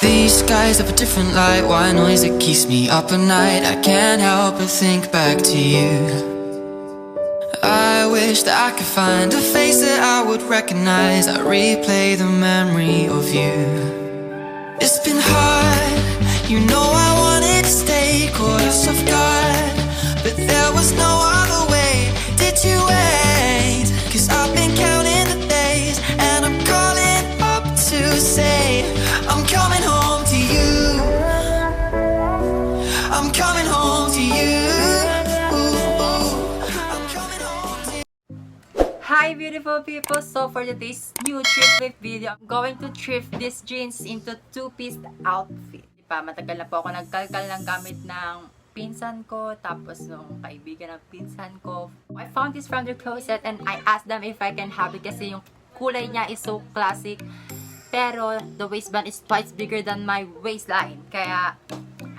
These skies have a different light, white noise that keeps me up at night. I can't help but think back to you. I wish that I could find a face that I would recognize. I replay the memory of you. It's been hard, you know I wanted to stay, caught us off guard, but there was no other way. Did you wait? 'Cause I've been counting the days, and I'm calling up to say I'm coming home to you. I'm coming home to you. I'm coming home to you. Hi beautiful people! So for today's new thrift video, I'm going to thrift these jeans into two-piece outfit. Matagal na po ako nagkalkal ng gamit ng pinsan ko, tapos nung kaibigan ng pinsan ko. I found this from their closet and I asked them if I can have it kasi yung kulay niya is so classic. Pero the waistband is twice bigger than my waistline. Kaya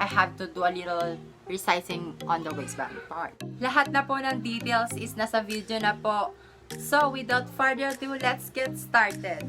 I have to do a little resizing on the waistband part. Lahat na po ng details is nasa video na po. So without further ado, let's get started.